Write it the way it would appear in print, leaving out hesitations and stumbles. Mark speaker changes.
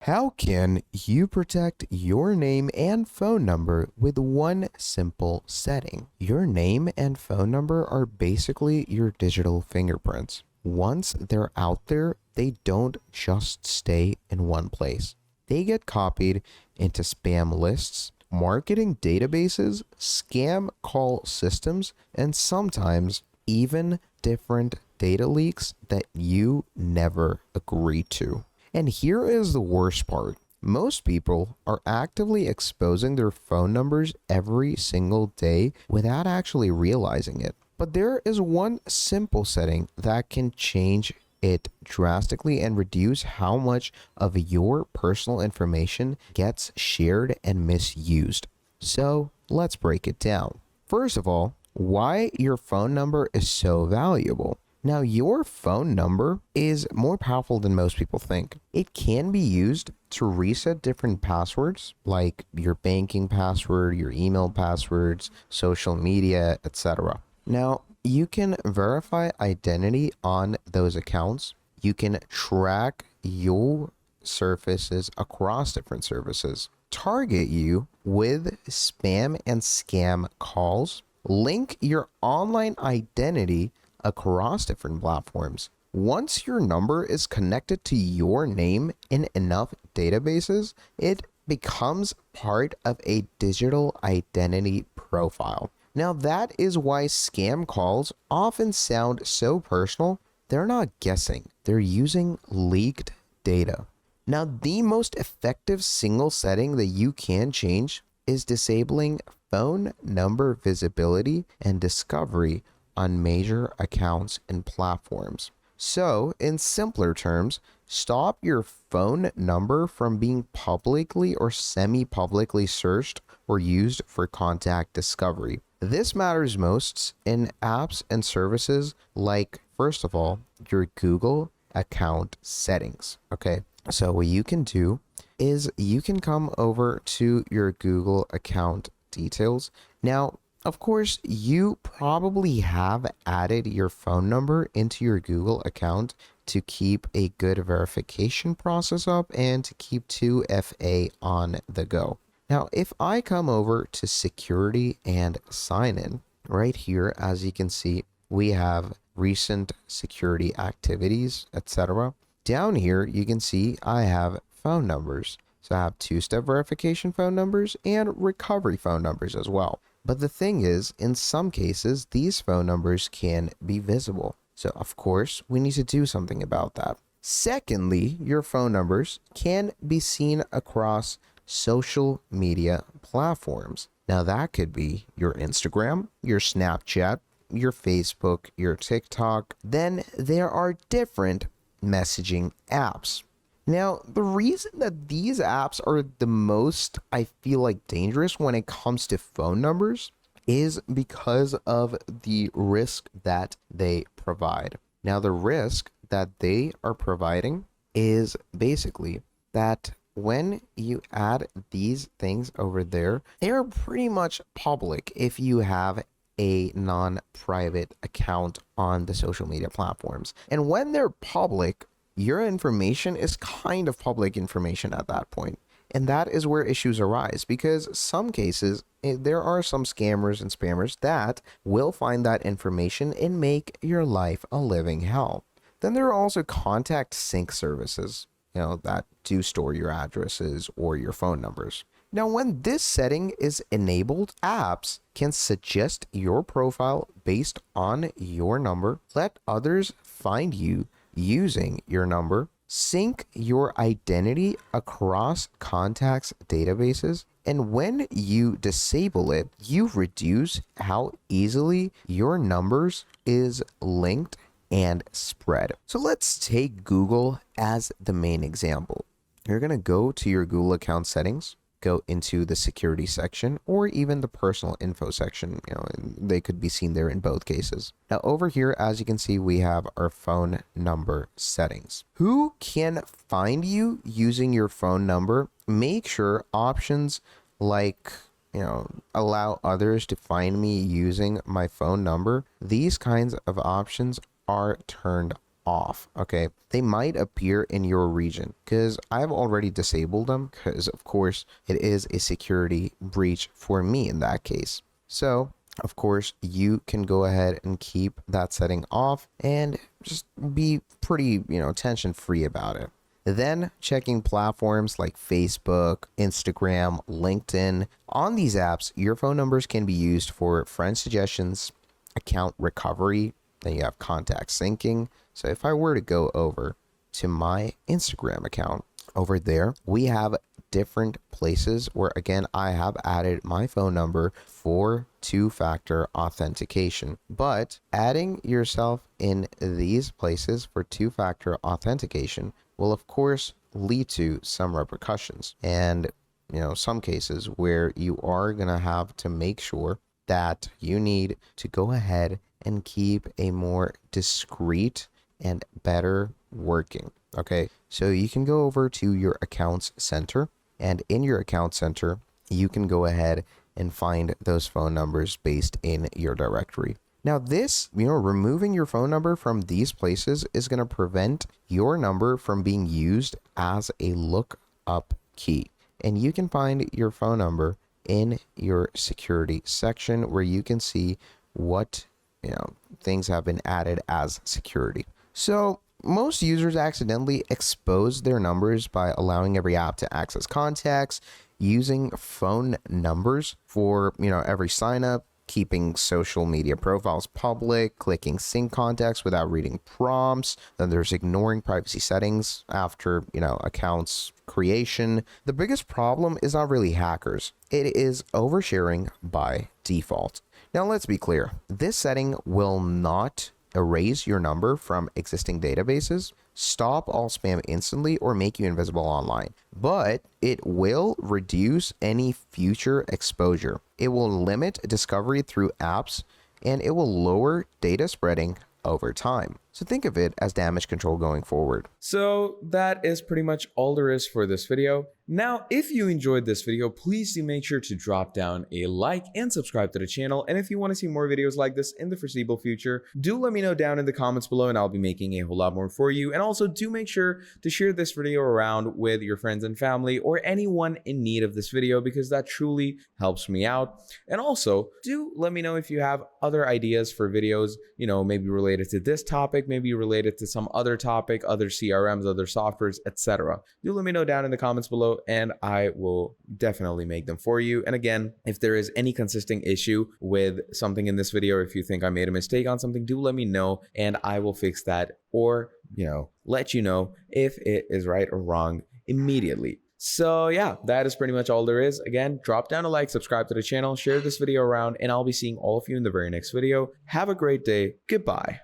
Speaker 1: How can you protect your name and phone number with one simple setting? Your name and phone number are basically your digital fingerprints. Once they're out there, they don't just stay in one place. They get copied into spam lists, marketing databases, scam call systems, and sometimes even different data leaks that you never agreed to. And here is the worst part. Most people are actively exposing their phone numbers every single day without actually realizing it. But there is one simple setting that can change it drastically and reduce how much of your personal information gets shared and misused. So let's break it down. First of all, why your phone number is so valuable. Now, your phone number is more powerful than most people think. It can be used to reset different passwords, like your banking password, your email passwords, social media, etc. Now, you can verify identity on those accounts. You can track your services across different services, target you with spam and scam calls, link your online identity across different platforms. Once your number is connected to your name in enough databases, it becomes part of a digital identity profile. Now, that is why scam calls often sound so personal. They're not guessing, they're using leaked data. Now, the most effective single setting that you can change is disabling phone number visibility and discovery on major accounts and platforms. So, in simpler terms, stop your phone number from being publicly or semi-publicly searched or used for contact discovery. This matters most in apps and services like, first of all, your Google account settings. Okay, so what you can do is you can come over to your Google account details. Now, of course, you probably have added your phone number into your Google account to keep a good verification process up and to keep 2FA on the go. Now, if I come over to security and sign in, right here, as you can see, we have recent security activities, etc. Down here, you can see I have phone numbers. So I have two-step verification phone numbers and recovery phone numbers as well. But the thing is, in some cases, these phone numbers can be visible. So of course, we need to do something about that. Secondly, your phone numbers can be seen across social media platforms. Now that could be your Instagram, your Snapchat, your Facebook, your TikTok. Then there are different messaging apps. Now, the reason that these apps are the most, I feel like, dangerous when it comes to phone numbers is because of the risk that they provide. Now, the risk that they are providing is basically that when you add these things over there, they are pretty much public if you have a non-private account on the social media platforms. And when they're public, your information is kind of public information at that point. And that is where issues arise because some cases, there are some scammers and spammers that will find that information and make your life a living hell. Then there are also contact sync services, that do store your addresses or your phone numbers. Now, when this setting is enabled, apps can suggest your profile based on your number, let others find you using your number, sync your identity across contacts databases, and when you disable it, you reduce how easily your numbers is linked and spread. So let's take Google as the main example. You're going to go to your Google account settings, go into the security section or even the personal info section. They could be seen there in both cases. Now over here, as you can see, we have our phone number settings. Who can find you using your phone number? Make sure options like allow others to find me using my phone number. These kinds of options are turned off, okay? They might appear in your region because I've already disabled them because, of course, it is a security breach for me in that case. So, of course, you can go ahead and keep that setting off and just be pretty, tension free about it. Then checking platforms like Facebook, Instagram, LinkedIn. On these apps, your phone numbers can be used for friend suggestions, account recovery, then you have contact syncing. So if I were to go over to my Instagram account, over there, we have different places where, again, I have added my phone number for two-factor authentication. But adding yourself in these places for two-factor authentication will, of course, lead to some repercussions and, some cases where you are going to have to make sure that you need to go ahead and keep a more discreet and better working. Okay, so you can go over to your accounts center, and in your account center, you can go ahead and find those phone numbers based in your directory. Now this, removing your phone number from these places is going to prevent your number from being used as a lookup key. And you can find your phone number in your security section where you can see what, things have been added as security. So most users accidentally expose their numbers by allowing every app to access contacts, using phone numbers for, every sign up, keeping social media profiles public, clicking sync contacts without reading prompts. Then there's ignoring privacy settings after, accounts creation. The biggest problem is not really hackers. It is oversharing by default. Now let's be clear. This setting will not erase your number from existing databases, stop all spam instantly, or make you invisible online, but it will reduce any future exposure. It will limit discovery through apps, and it will lower data spreading over time. So think of it as damage control going forward.
Speaker 2: So that is pretty much all there is for this video. Now, if you enjoyed this video, please do make sure to drop down a like and subscribe to the channel. And if you want to see more videos like this in the foreseeable future, do let me know down in the comments below and I'll be making a whole lot more for you. And also do make sure to share this video around with your friends and family or anyone in need of this video because that truly helps me out. And also do let me know if you have other ideas for videos, maybe related to this topic, maybe related to some other topic, other CRMs, other softwares, etc. Do let me know down in the comments below and I will definitely make them for you. And again, if there is any consistent issue with something in this video, or if you think I made a mistake on something, do let me know and I will fix that or, let you know if it is right or wrong immediately. So yeah, that is pretty much all there is. Again, drop down a like, subscribe to the channel, share this video around, and I'll be seeing all of you in the very next video. Have a great day. Goodbye.